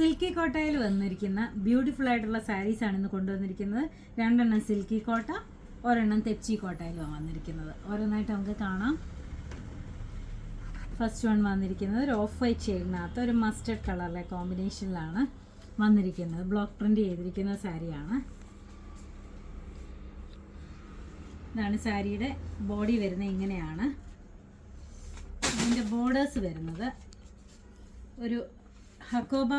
Silky കോട്ടയിൽ വന്നിരിക്കുന്ന beautiful ആയിട്ടുള്ള സാരീസ് ആണ് ഇന്ന് കൊണ്ടുവന്നിരിക്കുന്നത്. 2 എണ്ണം സിൽക്കി കോട്ട, ഒരെണ്ണം തെച്ചി കോട്ടയിലുമാണ് വന്നിരിക്കുന്നത്. ഓരോന്നായിട്ട് നമുക്ക് കാണാം. ഫസ്റ്റ് വൺ വന്നിരിക്കുന്നത് ഒരു ഓഫ് വൈറ്റ് ഷെയ്ഡിനകത്ത് ഒരു മസ്റ്റർഡ് കളറിലെ കോമ്പിനേഷനിലാണ് വന്നിരിക്കുന്നത്. ബ്ലോക്ക് പ്രിന്റ് ചെയ്തിരിക്കുന്ന സാരിയാണ്. ഇതാണ് സാരിയുടെ ബോഡി വരുന്നത്. ഇങ്ങനെയാണ് ഇതിൻ്റെ ബോർഡേഴ്സ് വരുന്നത്. ഒരു ഹക്കോബ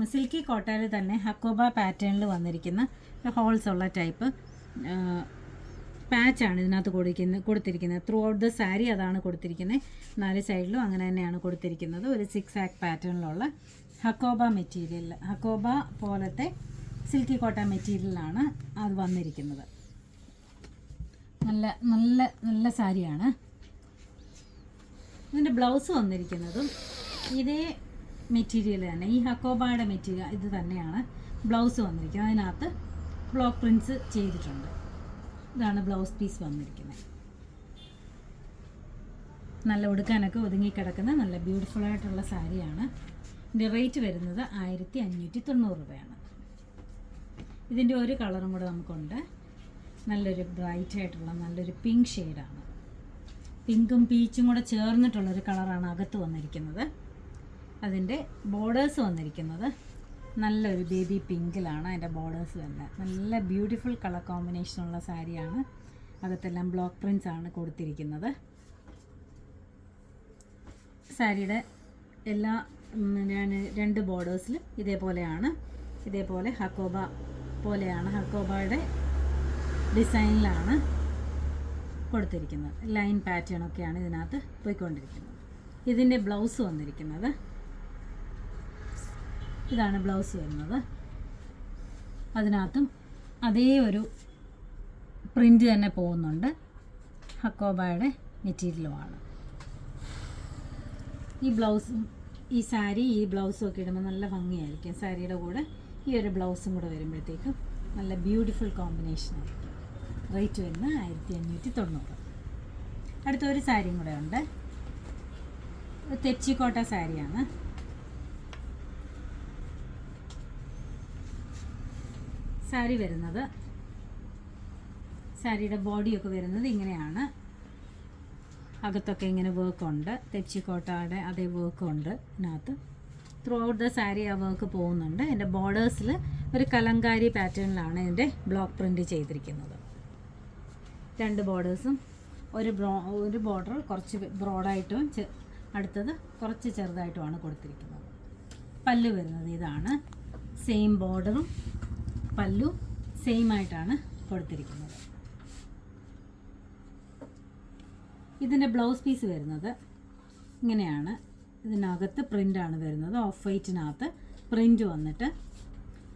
സിൽക്കി കോട്ടയിൽ തന്നെ ഹക്കോബ പാറ്റേണിൽ വന്നിരിക്കുന്ന ഹോൾസ് ഉള്ള ടൈപ്പ് പാച്ചാണ് ഇതിനകത്ത് കൊടുത്തിരിക്കുന്നത്. ത്രൂ ഔട്ട് ദ സാരി അതാണ് കൊടുത്തിരിക്കുന്നത്. 4 സൈഡിലും അങ്ങനെ തന്നെയാണ് കൊടുത്തിരിക്കുന്നത്. ഒരു 6 ആക്ക് പാറ്റേണിലുള്ള ഹക്കോബ മെറ്റീരിയൽ, ഹക്കോബ പോലത്തെ സിൽക്കി കോട്ട മെറ്റീരിയലാണ് അത് വന്നിരിക്കുന്നത്. നല്ല നല്ല നല്ല സാരിയാണ്. ഇതിൻ്റെ ബ്ലൗസ് വന്നിരിക്കുന്നതും ഇതേ മെറ്റീരിയൽ തന്നെ, ഈ ഹക്കോബയുടെ മെറ്റീരിയൽ ഇത് തന്നെയാണ് ബ്ലൗസ് വന്നിരിക്കുന്നത്. അതിനകത്ത് ബ്ലോക്ക് പ്രിൻറ്റ്സ് ചെയ്തിട്ടുണ്ട്. ഇതാണ് ബ്ലൗസ് പീസ് വന്നിരിക്കുന്നത്. നല്ല ഉടുക്കാനൊക്കെ ഒതുങ്ങിക്കിടക്കുന്ന നല്ല ബ്യൂട്ടിഫുൾ ആയിട്ടുള്ള സാരിയാണ്. ഇതിൻ്റെ റേറ്റ് വരുന്നത് 1590 രൂപയാണ്. ഇതിൻ്റെ ഒരു കളറും കൂടെ നമുക്കുണ്ട്. നല്ലൊരു ബ്രൈറ്റ് ആയിട്ടുള്ള നല്ലൊരു പിങ്ക് ഷെയ്ഡാണ്. പിങ്കും പീച്ചും കൂടെ ചേർന്നിട്ടുള്ളൊരു കളറാണ് അകത്ത് വന്നിരിക്കുന്നത്. അതിൻ്റെ ബോർഡേഴ്സ് വന്നിരിക്കുന്നത് നല്ലൊരു ബേബി പിങ്കിലാണ്. അതിൻ്റെ ബോർഡേഴ്സ് വരുന്നത് നല്ല ബ്യൂട്ടിഫുൾ കളർ കോമ്പിനേഷനുള്ള സാരിയാണ്. അകത്തെല്ലാം ബ്ലോക്ക് പ്രിൻറ്റ്സ് ആണ് കൊടുത്തിരിക്കുന്നത്. സാരിയുടെ എല്ലാ 2 ബോർഡേഴ്സിലും ഇതേപോലെയാണ്. ഇതേപോലെ ഹക്കോബ പോലെയാണ്, ഹക്കോബയുടെ ഡിസൈനിലാണ് കൊടുത്തിരിക്കുന്നത്. ലൈൻ പാറ്റേൺ ഒക്കെയാണ് ഇതിനകത്ത് പോയിക്കൊണ്ടിരിക്കുന്നത്. ഇതിൻ്റെ ബ്ലൗസ് വന്നിരിക്കുന്നത് ഇതാണ്. ബ്ലൗസ് വരുന്നത് അതിനകത്തും അതേ ഒരു പ്രിൻ്റ് തന്നെ പോകുന്നുണ്ട്. ഹക്കോബയുടെ മെറ്റീരിയലുമാണ്. ഈ ബ്ലൗസും ഈ സാരി ഈ ബ്ലൗസും ഒക്കെ ഇടുമ്പോൾ നല്ല ഭംഗിയായിരിക്കും. സാരിയുടെ കൂടെ ഈ ഒരു ബ്ലൗസും കൂടെ വരുമ്പോഴത്തേക്കും നല്ല ബ്യൂട്ടിഫുൾ കോമ്പിനേഷൻ ആയിരിക്കും. റേറ്റ് വരുന്നത് 1590. അടുത്തൊരു സാരിയും കൂടെ ഉണ്ട്. തെച്ചിക്കോട്ട സാരിയാണ്. സാരി വരുന്നത്, സാരിയുടെ ബോഡിയൊക്കെ വരുന്നത് ഇങ്ങനെയാണ്. അകത്തൊക്കെ ഇങ്ങനെ വർക്കുണ്ട്. തെച്ചിക്കോട്ടയുടെ അതേ വർക്കുണ്ട് ഇതിനകത്ത്. ത്രൂ ഔട്ട് ദ സാരി ആ വർക്ക് പോകുന്നുണ്ട്. എൻ്റെ ബോർഡേഴ്സിൽ ഒരു കലങ്കാരി പാറ്റേണിലാണ് ഇതിൻ്റെ ബ്ലോക്ക് പ്രിൻ്റ് ചെയ്തിരിക്കുന്നത്. 2 ബോർഡേഴ്സും ഒരു ബോർഡർ കുറച്ച് ബ്രോഡായിട്ടും അടുത്തത് കുറച്ച് ചെറുതായിട്ടുമാണ് കൊടുത്തിരിക്കുന്നത്. പല്ലു വരുന്നത് ഇതാണ്. സെയിം ബോർഡറും പല്ലു സെയിം ആയിട്ടാണ് കൊടുത്തിരിക്കുന്നത്. ഇതിൻ്റെ ബ്ലൗസ് പീസ് വരുന്നത് ഇങ്ങനെയാണ്. ഇതിനകത്ത് പ്രിൻ്റാണ് വരുന്നത്. ഓഫ് വൈറ്റിനകത്ത് പ്രിൻ്റ് വന്നിട്ട്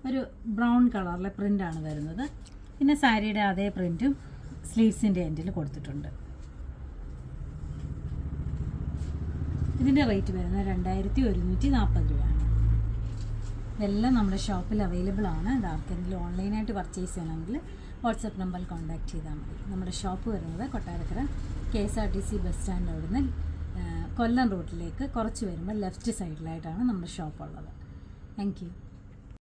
ഒരു ബ്രൗൺ കളറിലെ പ്രിൻ്റാണ് വരുന്നത്. പിന്നെ സാരിയുടെ അതേ പ്രിൻറ്റും സ്ലീവ്സിൻ്റെ എൻഡിൽ കൊടുത്തിട്ടുണ്ട്. ഇതിൻ്റെ റേറ്റ് വരുന്നത് 2140 രൂപയാണ്. ഇതെല്ലാം നമ്മുടെ ഷോപ്പിൽ അവൈലബിൾ ആണ്. ഇത് ആർക്കെങ്കിലും ഓൺലൈനായിട്ട് പർച്ചേസ് ചെയ്യണമെങ്കിൽ വാട്സപ്പ് നമ്പറിൽ കോൺടാക്ട് ചെയ്താൽ മതി. നമ്മുടെ ഷോപ്പ് വരുന്നത് കൊട്ടാരക്കര KSRTC ബസ് സ്റ്റാൻഡ് അവിടുന്ന് കൊല്ലം റൂട്ടിലേക്ക് കുറച്ച് വരുമ്പോൾ ലെഫ്റ്റ് സൈഡിലായിട്ടാണ് നമ്മുടെ ഷോപ്പ് ഉള്ളത്. Thank you.